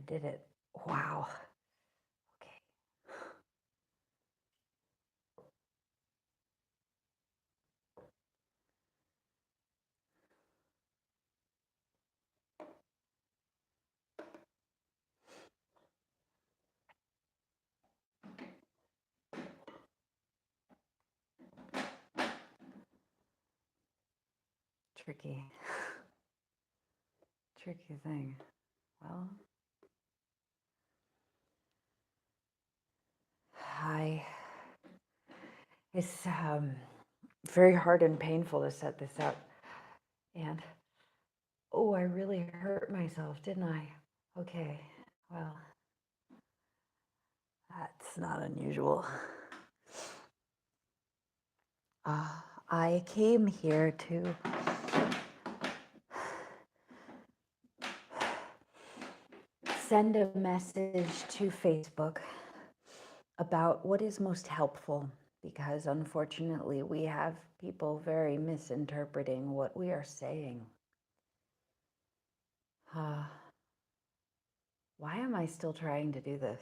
did it. Wow. Okay. Tricky. Tricky thing. Well, it's very hard and painful to set this up. And, oh, I really hurt myself, didn't I? Okay, well, that's not unusual. I came here to send a message to Facebook about what is most helpful, because unfortunately we have people very misinterpreting what we are saying. Why am I still trying to do this?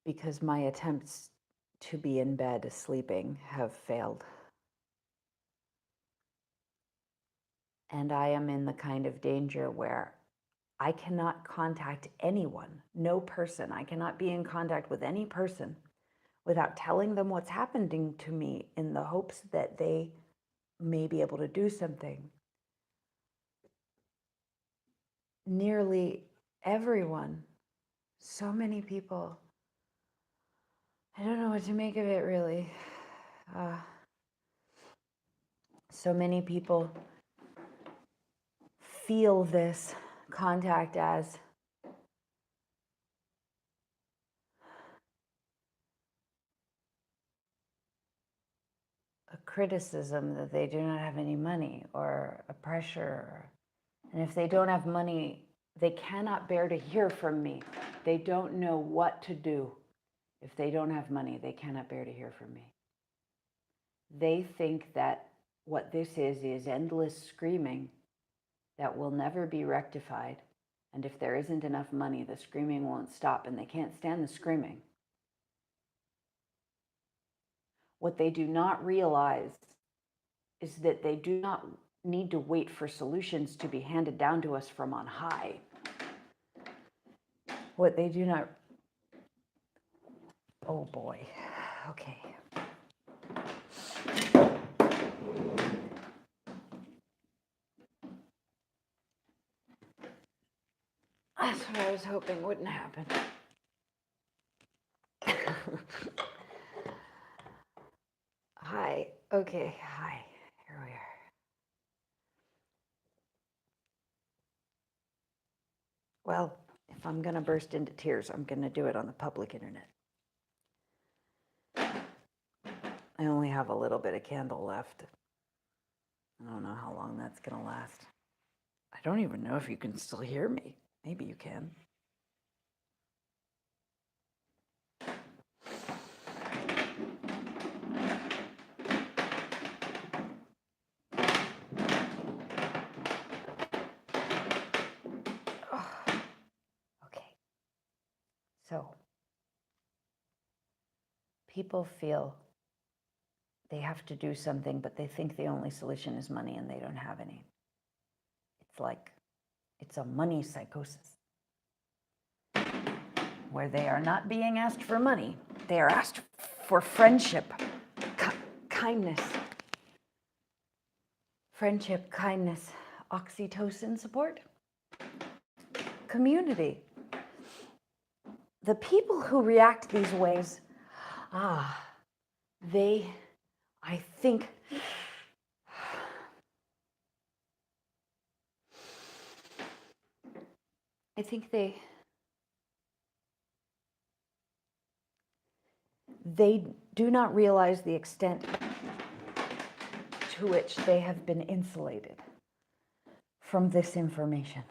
Because my attempts to be in bed sleeping have failed. And I am in the kind of danger where I cannot contact anyone, no person. I cannot be in contact with any person without telling them what's happening to me in the hopes that they may be able to do something. Nearly everyone, so many people, I don't know what to make of it really. So many people feel this contact as a criticism that they do not have any money, or a pressure. And if they don't have money, they cannot bear to hear from me. They don't know what to do. If they don't have money, they cannot bear to hear from me. They think that what this is endless screaming that will never be rectified. And if there isn't enough money, the screaming won't stop, and they can't stand the screaming. What they do not realize is that they do not need to wait for solutions to be handed down to us from on high. What they do not... Oh boy. Okay. That's what I was hoping wouldn't happen. Hi. Okay. Hi. Here we are. Well, if I'm going to burst into tears, I'm going to do it on the public internet. I only have a little bit of candle left. I don't know how long that's going to last. I don't even know if you can still hear me. Maybe you can. Okay. So, people feel they have to do something, but they think the only solution is money, and they don't have any. It's like, it's a money psychosis, where they are not being asked for money. They are asked for friendship, kindness. Friendship, kindness, oxytocin support, community. The people who react these ways, they, I think, they do not realize the extent to which they have been insulated from this information.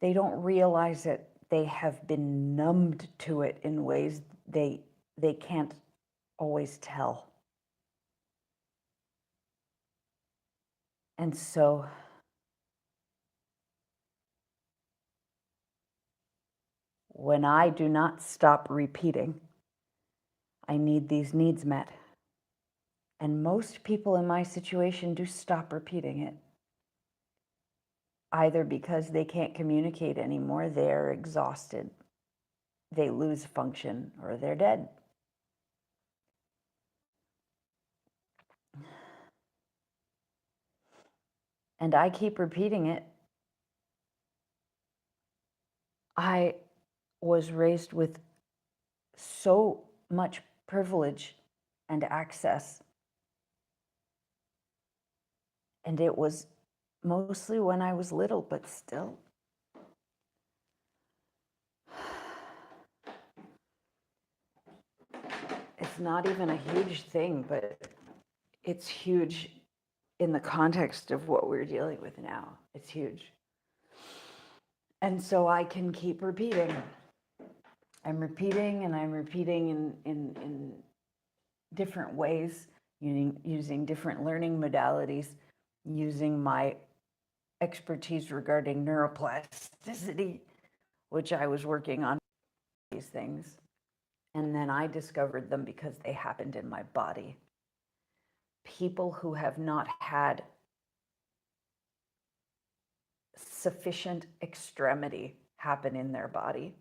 They don't realize that they have been numbed to it in ways they can't always tell. And so when I do not stop repeating, I need these needs met. And most people in my situation do stop repeating it. Either because they can't communicate anymore, they're exhausted, they lose function, or they're dead. And I keep repeating it. I was raised with so much privilege and access. And it was mostly when I was little, but still. It's not even a huge thing, but it's huge in the context of what we're dealing with now. It's huge. And so I can keep repeating. I'm repeating and I'm repeating in different ways, using different learning modalities, using my expertise regarding neuroplasticity, which I was working on these things. And then I discovered them because they happened in my body. People who have not had sufficient extremity happen in their body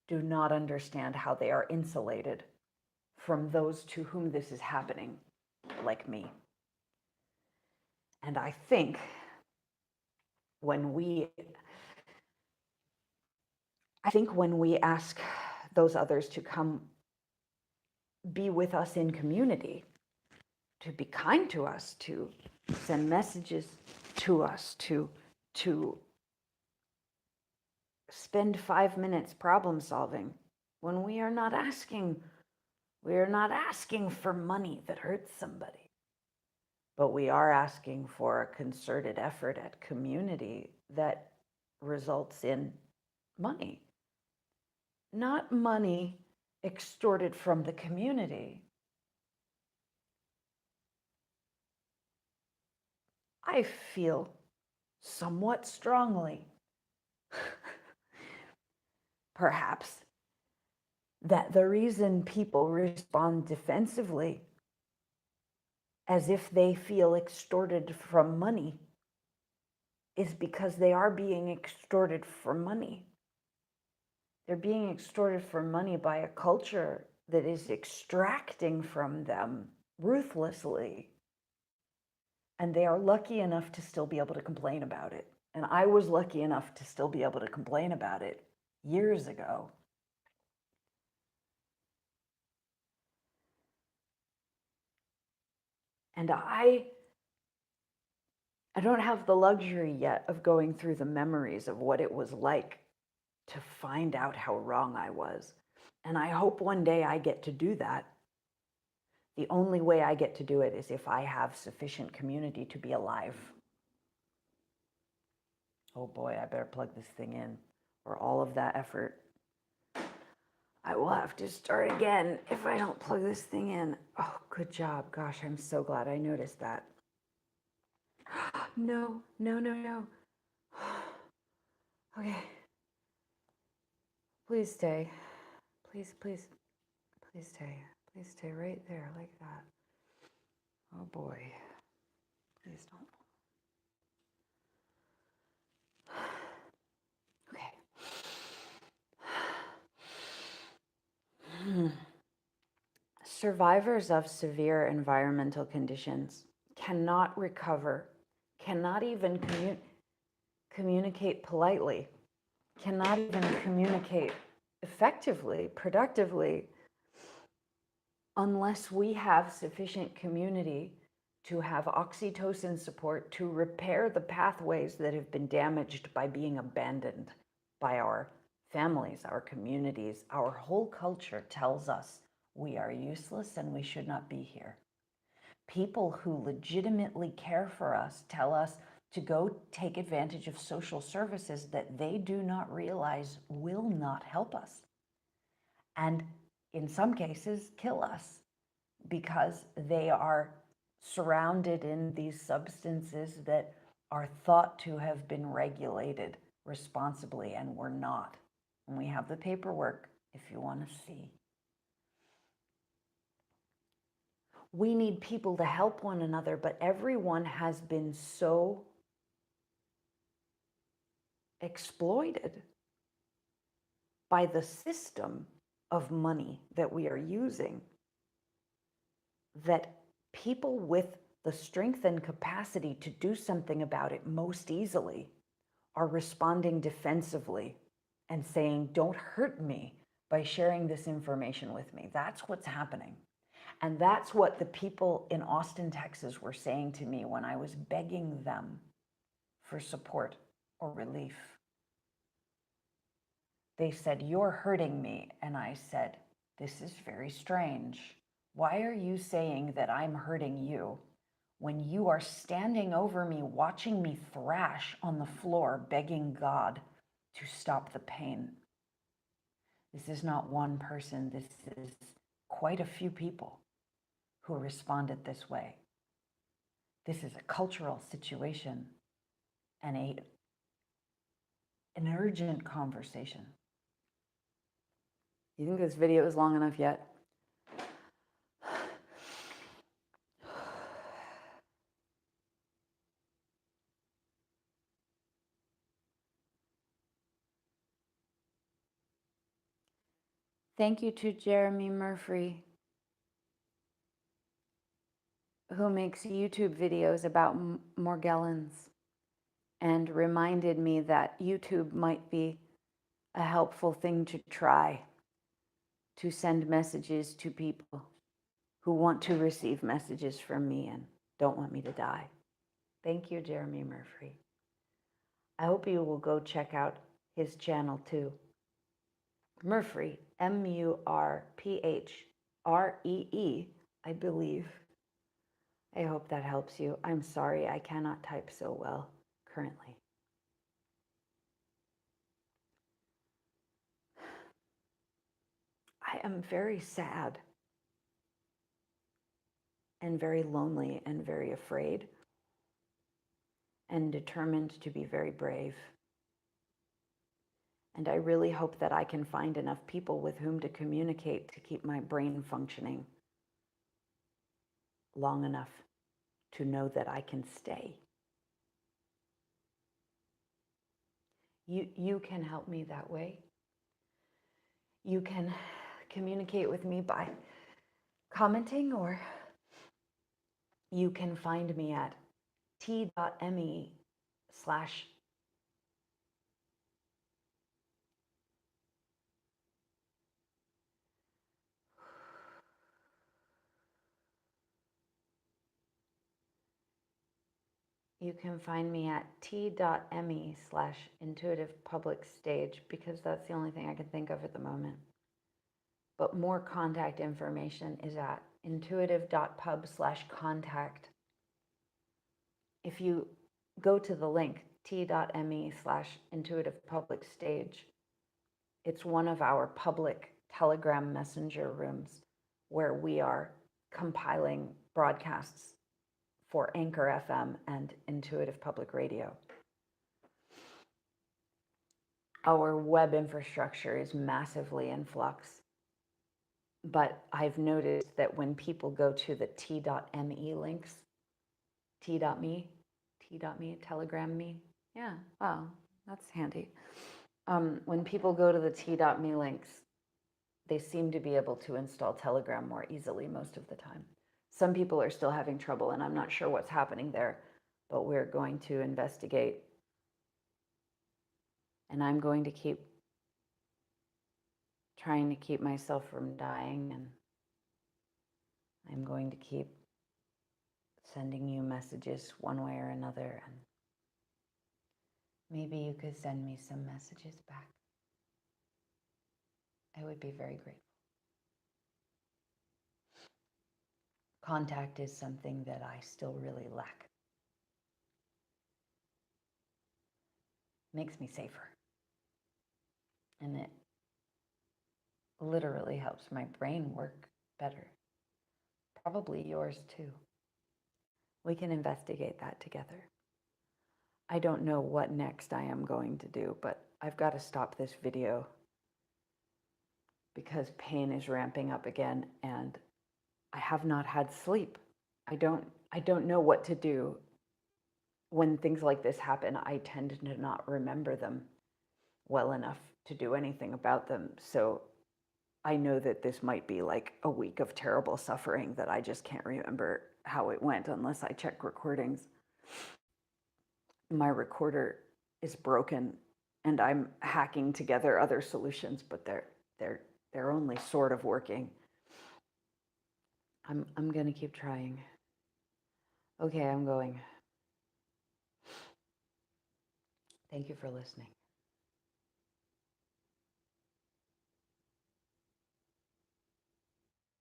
do not understand how they are insulated from those to whom this is happening, like me. And I think when we ask those others to come be with us in community, to be kind to us, to send messages to us, to spend 5 minutes problem solving, when we are not asking for money that hurts somebody, but we are asking for a concerted effort at community that results in money. Not money extorted from the community. I feel somewhat strongly, perhaps, that the reason people respond defensively as if they feel extorted from money is because they are being extorted for money. They're being extorted for money by a culture that is extracting from them ruthlessly. And they are lucky enough to still be able to complain about it. And I was lucky enough to still be able to complain about it years ago. And I don't have the luxury yet of going through the memories of what it was like to find out how wrong I was. And I hope one day I get to do that. The only way I get to do it is if I have sufficient community to be alive. Oh boy, I better plug this thing in, or all of that effort. I will have to start again if I don't plug this thing in. Oh, good job. Gosh, I'm so glad I noticed that. No. Okay. Please stay. Please stay. Please stay right there like that. Oh boy. Please don't. Okay. Survivors of severe environmental conditions cannot recover, cannot even communicate politely, cannot even communicate effectively, productively, unless we have sufficient community to have oxytocin support to repair the pathways that have been damaged by being abandoned by our families, our communities. Our whole culture tells us we are useless and we should not be here. People who legitimately care for us tell us to go take advantage of social services that they do not realize will not help us. And in some cases, kill us because they are surrounded in these substances that are thought to have been regulated responsibly and were not. And we have the paperwork if you want to see. We need people to help one another, but everyone has been so exploited by the system of money that we are using that people with the strength and capacity to do something about it most easily are responding defensively and saying, don't hurt me by sharing this information with me. That's what's happening. And that's what the people in Austin, Texas were saying to me when I was begging them for support or relief. They said, you're hurting me. And I said, this is very strange. Why are you saying that I'm hurting you when you are standing over me, watching me thrash on the floor, begging God to stop the pain? This is not one person. This is quite a few people who responded this way. This is a cultural situation and an urgent conversation. You think this video is long enough yet? Thank you to Jeremy Murphy, who makes YouTube videos about Morgellons and reminded me that YouTube might be a helpful thing to try to send messages to people who want to receive messages from me and don't want me to die. Thank you, Jeremy Murphy. I hope you will go check out his channel too. Murphree, Murphree, I believe. I hope that helps you. I'm sorry I cannot type so well currently. I am very sad and very lonely and very afraid and determined to be very brave. And I really hope that I can find enough people with whom to communicate to keep my brain functioning long enough to know that I can stay. You can help me that way. You can communicate with me by commenting, or you can find me at t.me/. You can find me at t.me/intuitive public stage, because that's the only thing I can think of at the moment. But more contact information is at intuitive.pub/contact. If you go to the link t.me/intuitive public stage, it's one of our public Telegram messenger rooms where we are compiling broadcasts for Anchor FM and Intuitive Public Radio. Our web infrastructure is massively in flux, but I've noticed that when people go to the t.me links, t.me, Telegram me, yeah, wow, that's handy. When people go to the t.me links, they seem to be able to install Telegram more easily most of the time. Some people are still having trouble, and I'm not sure what's happening there, but we're going to investigate. And I'm going to keep trying to keep myself from dying, and I'm going to keep sending you messages one way or another, and maybe you could send me some messages back. I would be very grateful. Contact is something that I still really lack. Makes me safer. And it literally helps my brain work better. Probably yours too. We can investigate that together. I don't know what next I am going to do, but I've got to stop this video because pain is ramping up again and I have not had sleep. I don't know what to do when things like this happen. I tend to not remember them well enough to do anything about them. So I know that this might be like a week of terrible suffering that I just can't remember how it went unless I check recordings. My recorder is broken and I'm hacking together other solutions, but they're only sort of working. I'm gonna keep trying. Okay, I'm going. Thank you for listening.